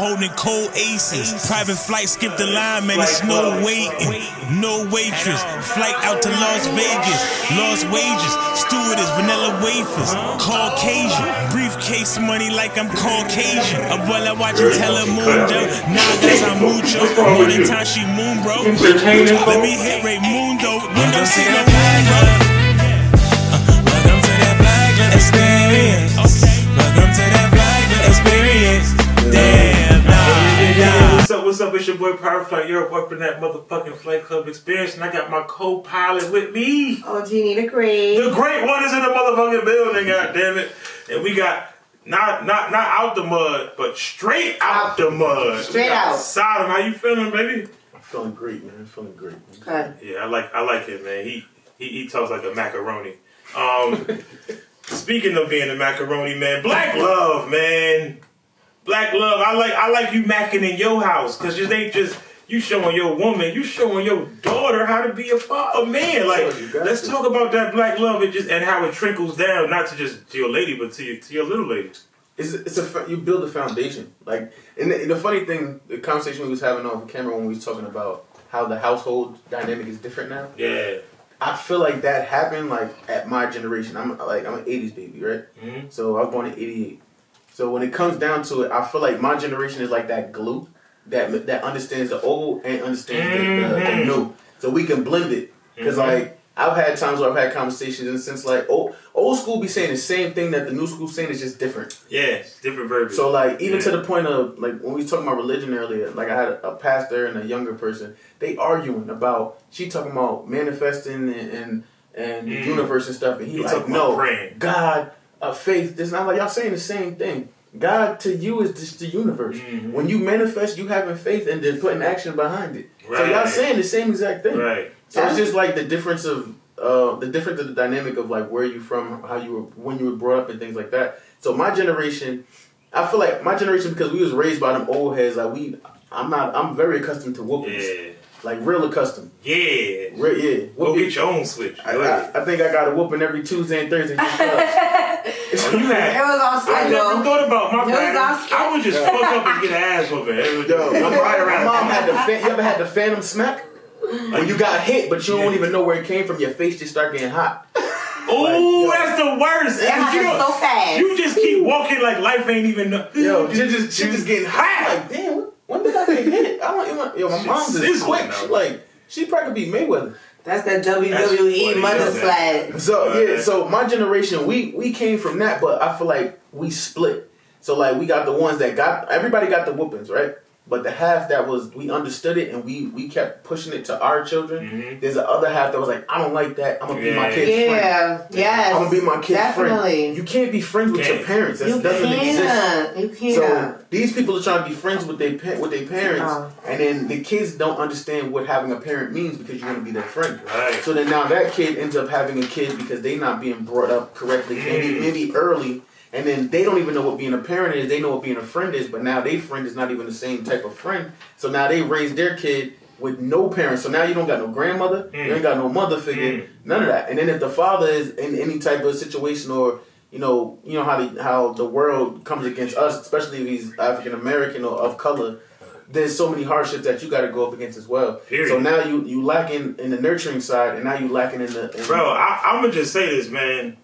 Holding cold aces, private flight, skip the line, man, it's no waiting, no waitress, flight out to Las Vegas, lost wages, stewardess, vanilla wafers, Caucasian, briefcase money like I'm Caucasian, abuela watching Telemundo, Nagas on mucho, more than time she moon, bro, let me hit Raymundo, window see the flag, bro, welcome to that flag experience, welcome to that flag experience, damn. What's up? It's your boy Power Flight. You're up in that motherfucking Flight Club Experience, and I got my co-pilot with me. Oh, Jeannie the Great. The Great One is in the motherfucking building, goddammit. And we got not out the mud, but straight out the mud. Straight out. Sodom, how you feeling, baby? I'm feeling great, man. I'm feeling great. Good. Yeah, I like it, man. He talks like a macaroni. Speaking of being a macaroni, man, black love, man. Black love, I like you macking in your house, cause it ain't just you showing your woman, you showing your daughter how to be a man. Like, let's talk about that black love and how it trickles down, not to just to your lady, but to your little lady. You build a foundation. Like, and the funny thing, the conversation we was having off camera when we was talking about how the household dynamic is different now. Yeah. I feel like that happened like at my generation. I'm an '80s baby, right? Mm-hmm. So I was born in '88. So when it comes down to it, I feel like my generation is like that glue that understands the old and understands the new. So we can blend it. Because like I've had times where I've had conversations and since like old school be saying the same thing that the new school saying is just different. Yeah, it's different verbiage. So like even to the point of like when we was talking about religion earlier, like I had a pastor and a younger person, they arguing about she talking about manifesting and the universe and stuff, and he like no praying. God. Faith, this not like y'all saying the same thing. God to you is just the universe. Mm-hmm. When you manifest, you having faith and then putting action behind it. Right. So y'all saying the same exact thing. Right. So it's just like the difference of the dynamic of like where you from, how you were when you were brought up and things like that. So my generation, I feel like my generation because we was raised by them old heads. Like I'm very accustomed to whoopings. Yeah. Like real accustomed. Yeah. Yeah. Go get your own switch. I think I got a whooping every Tuesday and Thursday. It was on schedule. I never thought about my bad. I would just fuck up and get an ass whooping. My mom had you ever had the phantom smack? When you got hit, but you don't even know where it came from. Your face just start getting hot. Oh, like, that's the worst. Yeah, so fast. You just keep walking like life ain't even. Yo, she just getting hot. Like damn. When did I get hit? I don't even. Yo, my mom's is quick. She probably could be Mayweather. That's that WWE mother flag. So my generation, we came from that, but I feel like we split. So like we got the ones that everybody got the whoopings, right? But the half that was we understood it and we kept pushing it to our children. Mm-hmm. There's the other half that was like, I don't like that. I'm gonna be my kid's friend. Yeah, yes. I'm gonna be my kid's friend. You can't be friends with your parents. That doesn't exist. You can't. So these people are trying to be friends with their parents, and then the kids don't understand what having a parent means because you're gonna be their friend. Right. So then now that kid ends up having a kid because they're not being brought up correctly, maybe early. And then they don't even know what being a parent is. They know what being a friend is, but now their friend is not even the same type of friend. So now they raise their kid with no parents. So now you don't got no grandmother, you ain't got no mother figure, none of that. And then if the father is in any type of situation or you know how the world comes against us, especially if he's African American or of color, there's so many hardships that you got to go up against as well. Period. So now you lacking in the nurturing side, and now you lacking in the. Bro, I'm gonna just say this, man.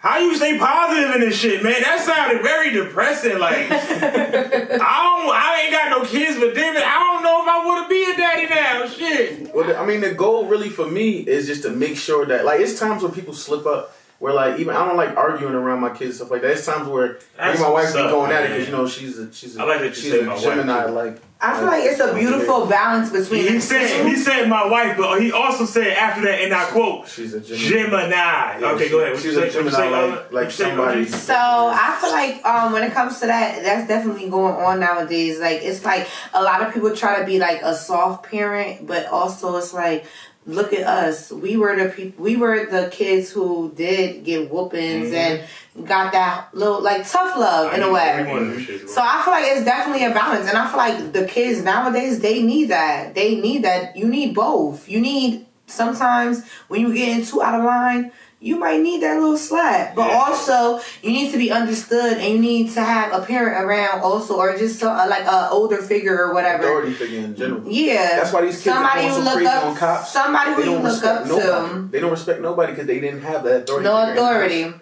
How you stay positive in this shit, man? That sounded very depressing. Like, I ain't got no kids, but damn it, I don't know if I want to be a daddy now. Shit. Well, I mean, the goal really for me is just to make sure that, like, it's times when people slip up. Where like even I don't like arguing around my kids and stuff like that. It's times where me and my wife be going at it because you know she's a I like that she's a Gemini. I feel like it's a beautiful balance between. He said my wife, but he also said after that, and I quote, she's a Gemini. Yeah, okay, go ahead. She's a Gemini, like somebody. So I feel like when it comes to that, that's definitely going on nowadays. Like it's like a lot of people try to be like a soft parent, but also it's like. Look at us. We were the kids who did get whoopings and got that little like tough love in a way. So I feel like it's definitely a balance, and I feel like the kids nowadays they need that. They need that. You need both. You need sometimes when you get too out of line, you might need that little slap. But also, you need to be understood, and you need to have a parent around also, or just like an older figure or whatever. Authority figure in general. Yeah. That's why these kids are going so crazy on cops. Somebody who you look up to. They don't respect nobody because they didn't have that authority. No authority.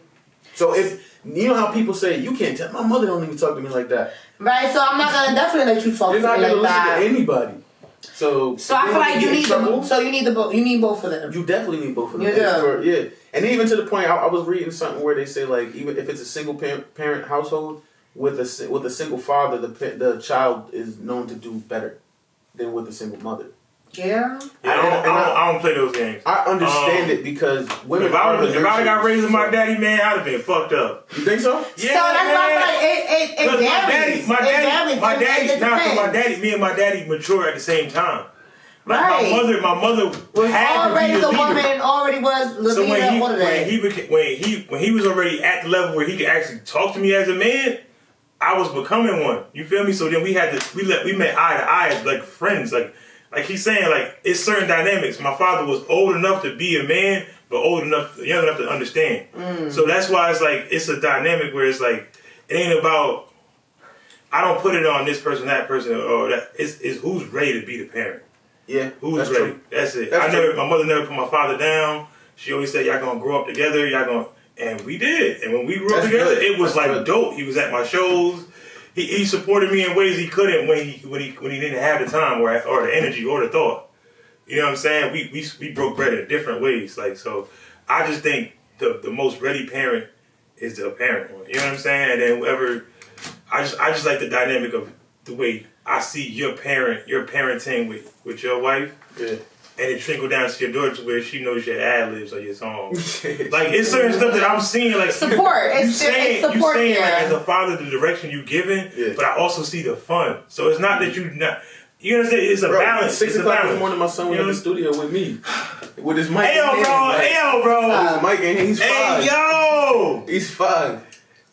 So if you know how people say you can't tell, my mother don't even talk to me like that. Right. So I'm not gonna definitely let you talk to me like that. You're not gonna listen to anybody. So I feel like you need trouble. So you need you need both of them. You definitely need both of them. You do. Yeah. And even to the point, I was reading something where they say like even if it's a single parent household with a single father, the child is known to do better than with a single mother. Yeah. I don't play those games. I understand it because women. If I got raised with my daddy, man, I'd have been fucked up. You think so? Yeah, so that's why I'm like me and my daddy mature at the same time. Like right. my mother was had already to be the woman and already was the so leader. When he was already at the level where he could actually talk to me as a man, I was becoming one. You feel me? So then we met eye to eye as like friends. Like he's saying, like it's certain dynamics. My father was old enough to be a man, but young enough to understand. So that's why it's like it's a dynamic where it's like it ain't about. I don't put it on this person, that person, or that. It's who's ready to be the parent. Yeah, who's ready. True. That's it. My mother never put my father down. She always said, "Y'all gonna grow up together. And we did. And when we grew up together, it was dope. He was at my shows. He supported me in ways he couldn't when he didn't have the time or the energy or the thought. You know what I'm saying? We broke bread in different ways. Like so, I just think the most ready parent is the parent one. You know what I'm saying? And then whoever, I just like the dynamic of the way I see your parenting with your wife. Yeah. And it trickle down to your daughter to where she knows your ad libs or your songs. Like it's certain stuff that I'm seeing like support. You saying like as a father the direction you giving, but I also see the fun. So it's not that you understand? It's a balance. 6 o'clock this morning, my son was in the studio with me with his mic. Hey bro. With his mic in hand. He's 5. Hey yo. He's 5.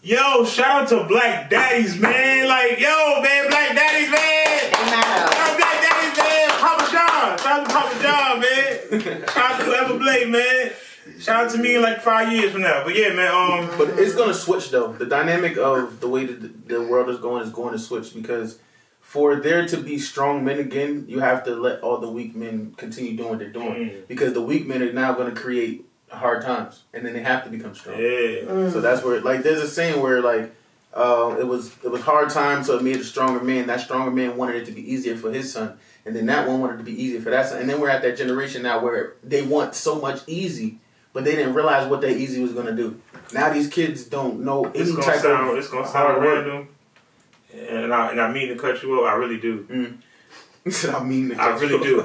Yo, shout out to Black Daddies, man. Like yo, man, Black Daddies, man. Shout out Black Daddies, man. Papa John. Shout out to Papa John, man. Shout out to whoever Blake, man. Shout out to me in like 5 years from now. But yeah, man. But it's gonna switch though. The dynamic of the way that the world is going to switch because for there to be strong men again, you have to let all the weak men continue doing what they're doing because the weak men are now going to create hard times and then they have to become strong. Yeah. So that's where like there's a saying where like it was hard times, so it made a stronger man. That stronger man wanted it to be easier for his son, and then that one wanted it to be easier for that son. And then we're at that generation now where they want so much easy, but they didn't realize what that easy was going to do. Now these kids don't know any type of it's gonna sound random, and I mean to cut you off. I really do. He said I mean to cut you off. I really do.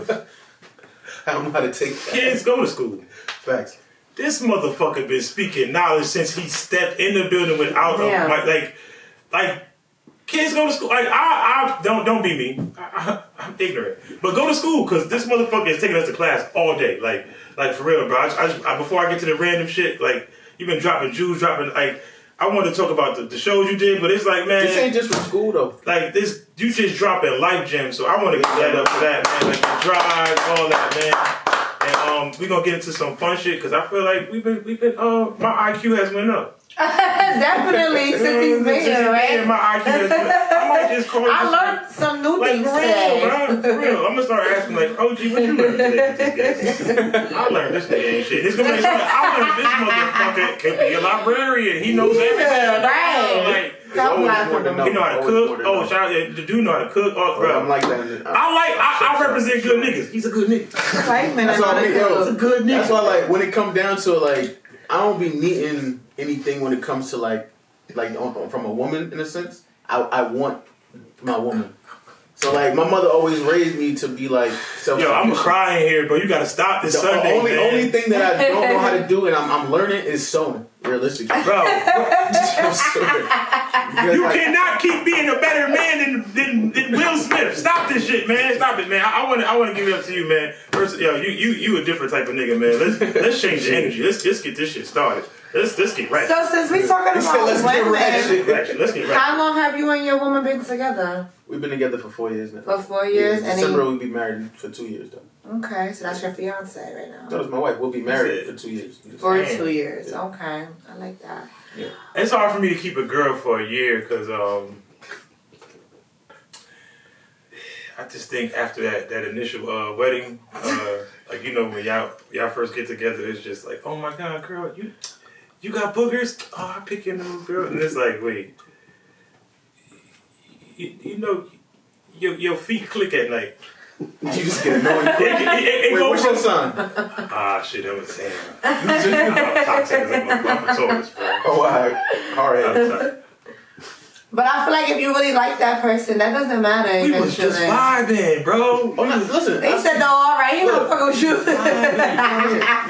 I don't know how to take that. Kids go to school. Facts. This motherfucker been speaking knowledge since he stepped in the building without like kids go to school. Like I don't be me. I'm ignorant, but go to school because this motherfucker is taking us to class all day. Like for real, bro. I before I get to the random shit, like you've been dropping like I want to talk about the shows you did, but it's like man, this ain't just from school though. Like this, you just dropping life gems, so I want to get that up for that, man. Like the drive, all that, man. And we're gonna get into some fun shit because I feel like we've been my IQ has went up. Definitely since he's been here, right? Yeah, my IQ has went up. I might just call I learned some new things today. For real. I'm gonna start asking like, OG, what you learned today with this guy? I learned this nigga ain't shit. It's gonna be like, I learned this motherfucker can be a librarian. He knows everything. Right. He know how to cook. Oh, shout out the dude know how to cook. Oh, bro. I'm like that. I represent good niggas. He's a good nigga. That's a good nigga. That's why like when it comes down to like I don't be needing anything when it comes to like from a woman in a sense. I want my woman. So like my mother always raised me to be like self-sufficient. Yo, I'm crying here, bro. You gotta stop this Sunday. The only thing that I don't know how to do and I'm learning is sewing. Realistically, bro. You like, cannot keep being a better man than Will Smith. Stop this shit, man. Stop it, man. I want to give it up to you, man. First, yo, you a different type of nigga, man. Let's change the energy. Let's get this shit started. Let's get right. So since we talking about let's get women, ratchet. Let's get right. how long have you and your woman been together? We've been together for 4 years now. For 4 years, Yeah, and December then we'll be married for 2 years though. okay, so that's your fiance right now. That was my wife. We'll be married for 2 years. For Damn. 2 years, Yeah. okay, I like that. Yeah. It's hard for me to keep a girl for a year because I just think after that initial wedding, like when y'all first get together, it's just like, oh my god, girl, you got boogers? Oh, I pick your nose, girl, and it's like, wait, you know, your feet click at night. You just get annoyed. It Wait, go what's from- your son? Ah, shit, that was Sam. I'm toxic as I'm a Taurus, bro. Oh, wow. All right. I'm sorry. But I feel like if you really like that person, that doesn't matter. We was just vibing, bro. Oh, no, listen. They said, no, all right, he not fucking with you.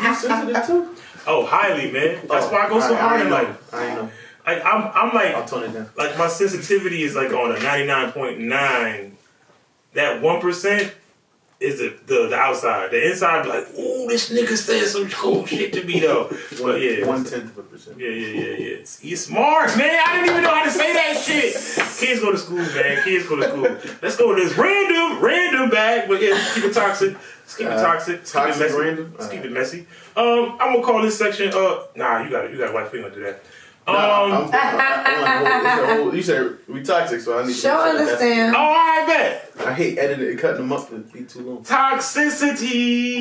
You sensitive too? Oh, highly, man. That's why I go so hard in life. I know. Like I'm like, I'll tone it down. like my sensitivity is like on a 99.9. That 1% is the outside. The inside be like, ooh, this nigga said some cool shit to me though. But yeah, 1/10%. Yeah. He's smart, man. I didn't even know how to say that shit. Kids go to school, man. Kids go to school. Let's go with this random bag, but yeah, keep it toxic. Let's keep it toxic. Let's keep it Toxic messy. random? Let's keep it messy. I'm gonna call this section. Nah, you got a wife. We gonna do that. You said we toxic, so I need to. She'll understand. Oh, I bet. I hate editing and cutting them up. It'd be too long.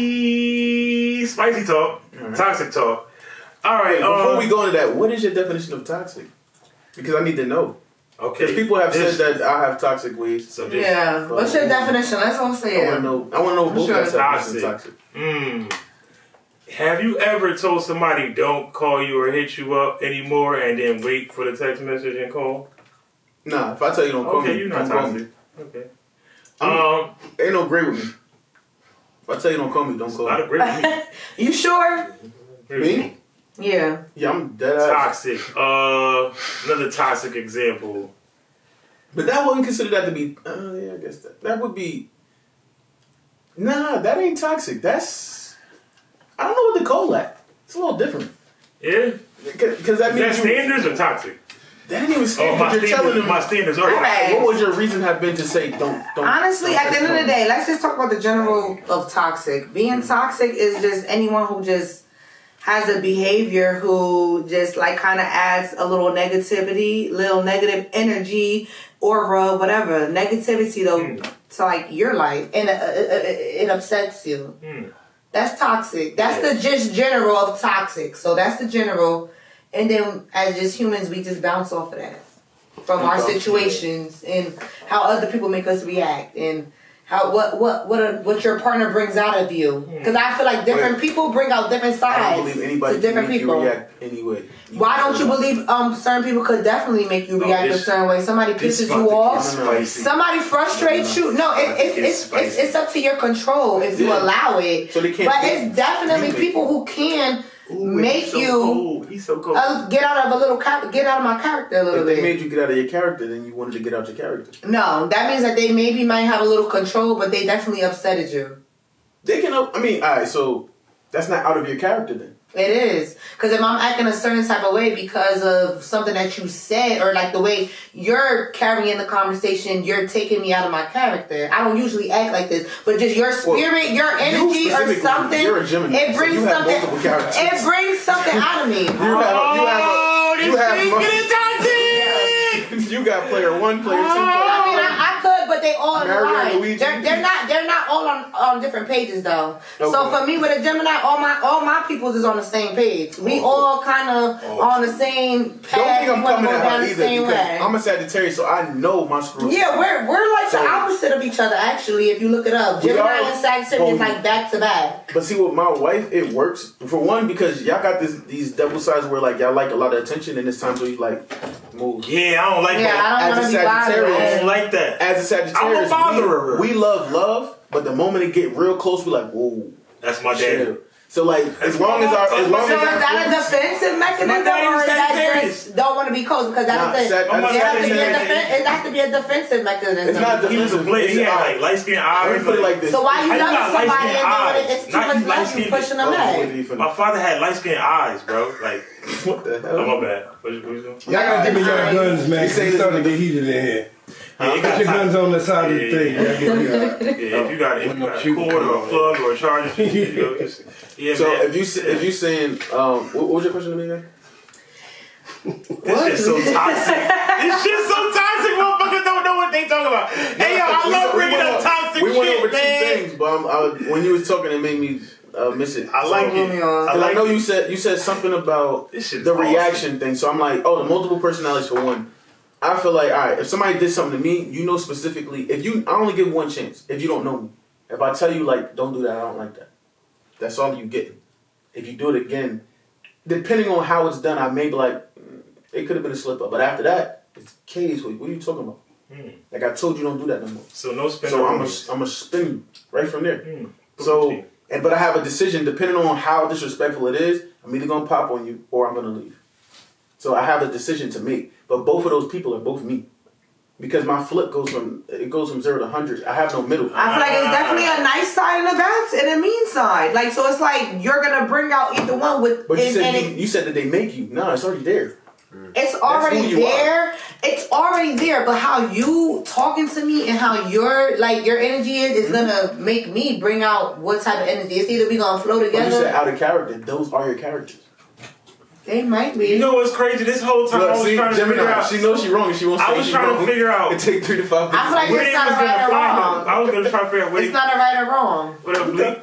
Toxicity. Spicy talk. Alright. Toxic talk. All right. Before we go into that, what is your definition of toxic? Because I need to know. Okay. Because people have said that I have toxic ways. So this, Yeah. What's your definition? Let's all say I want it. to know. I want to know what both Sure. guys' definition of toxic. Have you ever told somebody don't call you or hit you up anymore and then wait for the text message and call? Nah, if I tell you don't call Okay, me, you're not don't call me. toxic. Okay. Ain't no great with me. If I tell you don't call me, don't call Not a me. great me. You sure? Me? Yeah. Yeah, I'm dead ass. Toxic. Another toxic example. But that wouldn't consider that to be. Yeah, I guess that would be. Nah, that ain't toxic. That's. I don't know what to call that. It's a little different. Yeah? Because that Is means that standards or toxic? That ain't even Oh, standards. You're telling them. my standards are. Okay. What would your reason have been to say don't? Honestly, don't at the end of the day, let's just talk about the general of toxic. Being toxic is just anyone who just has a behavior who just like kind of adds a little negativity, little negative energy, aura, whatever. Negativity though to like your life, and it upsets you. That's toxic. That's the just general of toxic. So that's the general. And then as just humans, we just bounce off of that. From our situations and how other people make us react and how what your partner brings out of you. Because I feel like different people bring out different I sides don't believe anybody to different can make people. you react anyway. Why don't you believe certain people could definitely make you react a certain way? Somebody pisses you off. Spicy. Somebody frustrates you. No, it's up to your control if you allow it. So they can't. But it's definitely people who can make you He's so cold. get out of get out of my character a little If they bit. made you get out of your character, then you wanted to get out your character. No, that means that they maybe might have a little control, but they definitely upsetted you. They can. I mean, all right. So that's not out of your character then. It is. Because if I'm acting a certain type of way because of something that you said or like the way you're carrying the conversation, you're taking me out of my character. I don't usually act like this, but just your spirit, your energy or something, You're a Gemini, it brings so you have something. multiple characters. It brings something out of me. You got player 1, player 2, I mean, I could, but they all Mario and aligned. Luigi. They're not all on different pages though. Okay. So for me with a Gemini, all my peoples is on the same page. We all kind of on the same path. Don't think I'm We wanna coming go at down her the either same because way. I'm a Sagittarius, so I know my screws. Yeah, we're like So- the opposite of each other actually. If you look it up, We Gemini are and Sagittarius is both. like back to back. But see, with my wife, it works. For one, because y'all got these double sides where like y'all like a lot of attention, and it's times where you like move. Yeah, I don't like Yeah, that. I don't As a want to be Sagittarius, I bothered. don't like that. As a Sagittarius, I'm a botherer. we love, but the moment it get real close, we like, whoa. That's my Chill. dad. So like, as long as So is that a defensive mechanism, or is that just don't want to be close? Because that's it has to be a defensive mechanism. It's not defensive. He had like light skin eyes. Let me put it like this. So why you loving somebody and it's too much love you pushing them back? My father had light skinned eyes, bro. Like, what the hell? Oh, my bad. What you Y'all gotta give me your guns, man. It's starting to get heated in here. Put your guns on the side of the thing. If you got a cord or a plug or a charger, so man. if you saying, what was your question to me again? This shit's so toxic. This shit's so toxic. Motherfuckers don't know what they talking about. Hey yo, I love bringing up toxic shit, man. We went over two things, but when you was talking, it made me miss it. I like it. Because I know you said something about the reaction thing. So I'm like, the multiple personalities for one. I feel like, all right, if somebody did something to me, you know specifically. I only give one chance. If you don't know me, if I tell you like, don't do that, I don't like that. That's all you get. If you do it again, depending on how it's done, I may be like, it could have been a slip up. But after that, it's case. What are you talking about? Like I told you, don't do that no more. So no spin. So I'm gonna spin you right from there. So, but I have a decision depending on how disrespectful it is. I'm either gonna pop on you or I'm gonna leave. So I have a decision to make. But both of those people are both me. Because my flip goes from 0 to 100. I have no middle. I feel like it's definitely a nice side and a bad and a mean side. Like, so it's like you're gonna bring out either one with. But you said that they make you. No, it's already there. It's already there. It's already there. But how you talking to me and how your energy is gonna make me bring out what type of energy. It's either we gonna flow together. But you said out of character. Those are your characters. They might be. You know what's crazy? This whole time I was trying to figure out. She knows she's wrong and she won't say I was trying to figure out. It take 3 to 5 minutes. I feel like it's not a right or wrong. I was gonna try to figure out what it's not a right or wrong.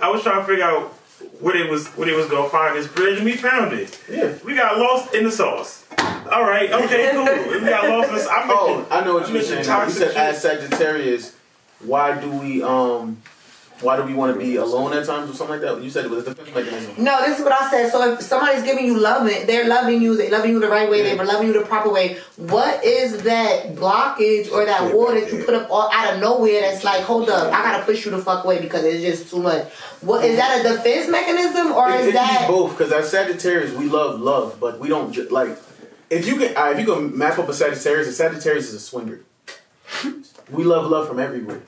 I was trying to figure out what it was gonna find this bridge, and we found it. Yeah. We got lost in the sauce. All right. Okay. Cool. We got lost in the sauce. I know what you were saying. You said as Sagittarius, why do we want to be alone at times or something like that? You said it was a defense mechanism. No, this is what I said. So if somebody's giving you loving, they're loving you the right way, they're loving you the proper way. What is that blockage or that wall that you put up out of nowhere that's like, hold up, I gotta push you the fuck away because it's just too much? What is that, a defense mechanism or is that? It can be both, because as Sagittarius we love, but we don't like. If you can map up a Sagittarius is a swinger. We love from everywhere.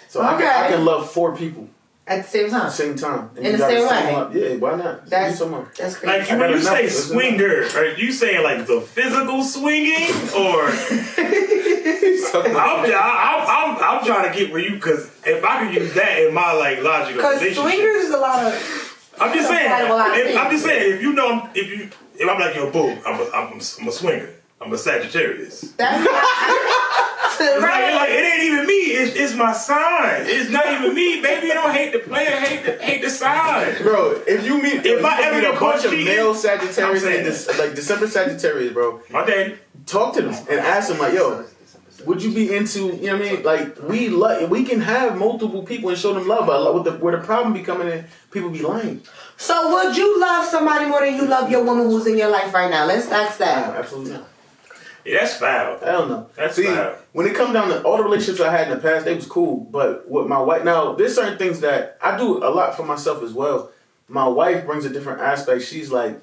So okay. I can love 4 people at the same time. Same time. And in the same way. Yeah, why not? That's crazy. Like when you say swinger, are you saying like the physical swinging, or? I'm trying to get where you, because if I could use that in my like logical relationship. Because swingers is a lot of. I'm just saying. If I'm like, yo, boo, I'm a swinger. I'm a Sagittarius. That's Like, it ain't even me. It's my sign. It's not even me, baby. You don't hate the player, hate the sign. Bro, if I ever meet a bunch of male Sagittarius like December Sagittarius, bro, my daddy, talk to them and ask them like, yo, would you be into, you know what I mean? Like we can have multiple people and show them love. But where the problem be coming in, people be lying. So would you love somebody more than you love your woman who's in your life right now? Let's ask that. No, absolutely not. Yeah, that's foul. Hell no. That's foul. When it comes down to all the relationships I had in the past, they was cool. But with my wife, now there's certain things that I do a lot for myself as well. My wife brings a different aspect. She's like,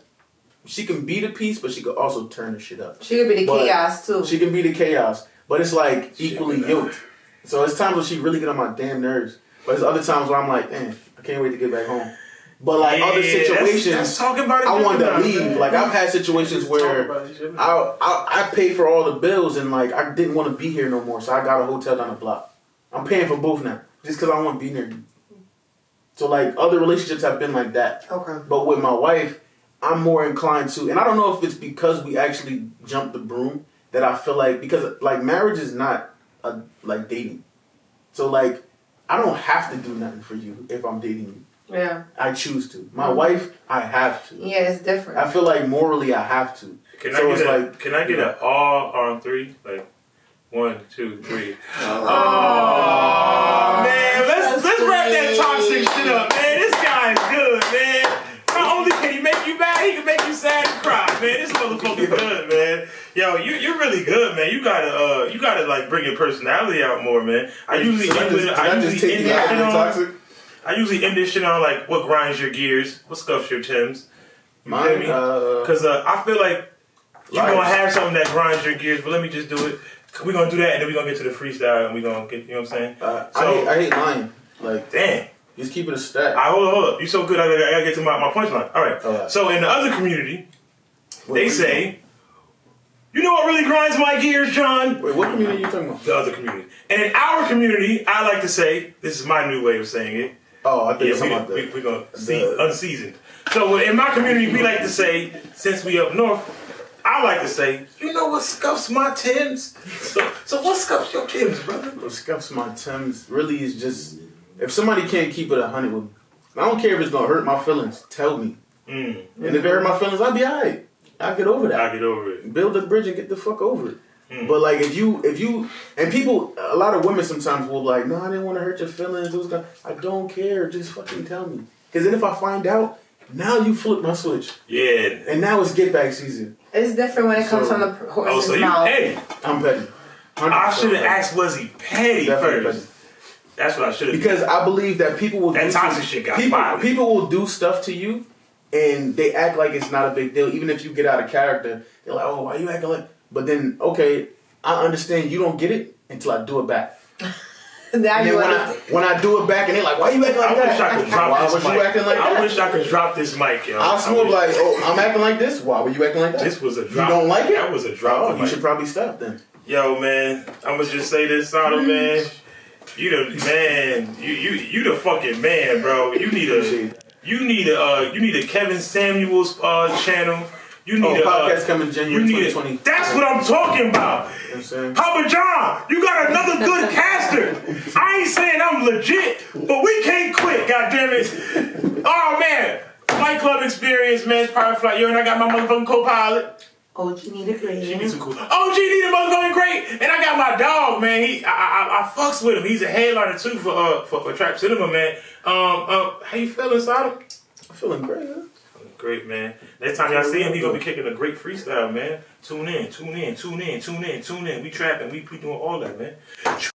she can be the peace, but she could also turn the shit up. She can be the chaos too. She can be the chaos, but it's like equally yoked. So it's times when she really get on my damn nerves. But there's other times where I'm like, man, I can't wait to get back home. But like other situations, I wanted to leave. Like I've had situations where I paid for all the bills and like I didn't want to be here no more, so I got a hotel down the block. I'm paying for both now, just because I want to be near you. So like other relationships have been like that. Okay. But with my wife, I'm more inclined to, and I don't know if it's because we actually jumped the broom that I feel like, because like marriage is not like dating. So like I don't have to do nothing for you if I'm dating you. Yeah. I choose to. My wife, I have to. Yeah, it's different. I feel like morally I have to. Can I get an all on 3? Like 1, 2, 3. Oh man, let's wrap that toxic shit up, man. This guy is good, man. Not only can he make you mad, he can make you sad and cry, man. This motherfucker's good, man. Yo, you're really good, man. You gotta like bring your personality out more, man. I usually end with toxic. I usually end this shit on like what grinds your gears, what scuffs your Timbs. You feel me? Because I feel like you're gonna have something that grinds your gears, but let me just do it. We're gonna do that, and then we're gonna get to the freestyle, and we're gonna get, you know what I'm saying? I hate lying. Like, damn. Just keep it a stack. Hold up. You so good, I gotta get to my punchline. All right. So in the other community, they say, you know what really grinds my gears, John? Wait, what community are you talking about? The other community. And in our community, I like to say, this is my new way of saying it. Oh, I think we're going to see unseasoned. So in my community, we like to say, since we up north, I like to say, you know what scuffs my Timbs? So what scuffs your Timbs, brother? What scuffs my Timbs really is just, if somebody can't keep it 100 with me, I don't care if it's going to hurt my feelings, tell me. And if it hurt my feelings, I'll be all right. I'll get over that. I'll get over it. Build a bridge and get the fuck over it. But like if you and people, a lot of women sometimes will be like, no, I didn't want to hurt your feelings. I don't care. Just fucking tell me. Because then if I find out, now you flip my switch. Yeah. And now it's get back season. It's different when it comes from the horse's mouth. Petty. I'm petty. I should have asked, was he petty Definitely first? Petty. That's what I should have. Because I believe that people will that toxic shit got fired. People will do stuff to you, and they act like it's not a big deal. Even if you get out of character, they're like, "Oh, why you acting like?" But then, okay, I understand you don't get it until I do it back. Now you when I do it back, and they're like, "Why you acting like that?" I wish I could drop this mic. You acting like that? I wish I could drop this mic, yo. I'll smooth like, "Oh, I'm acting like this. Why were you acting like that?" This was a drop. You don't like it? That was a drop. Oh, you should probably stop then. Yo, man, I'm gonna just say this, Sada, man. You the man. You the fucking man, bro. You need a Kevin Samuels channel. You need a podcast coming January 2020. That's what I'm talking about. You know what I'm saying? Papa John, you got another good caster. I ain't saying I'm legit, but we can't quit, goddammit. Oh man, Flight Club Experience, man. It's Fce Flyte. Yo, and I got my motherfucking co-pilot. OG need a great. She needs some cool. OG need a motherfucking great, and I got my dog, man. I fucks with him. He's a headliner too for Trap Cinema, man. How you feeling, Sada? I'm feeling great, man. Great, man. Next time y'all see him, he gonna be kicking a great freestyle, man. Tune in. We trapping. We doing all that, man.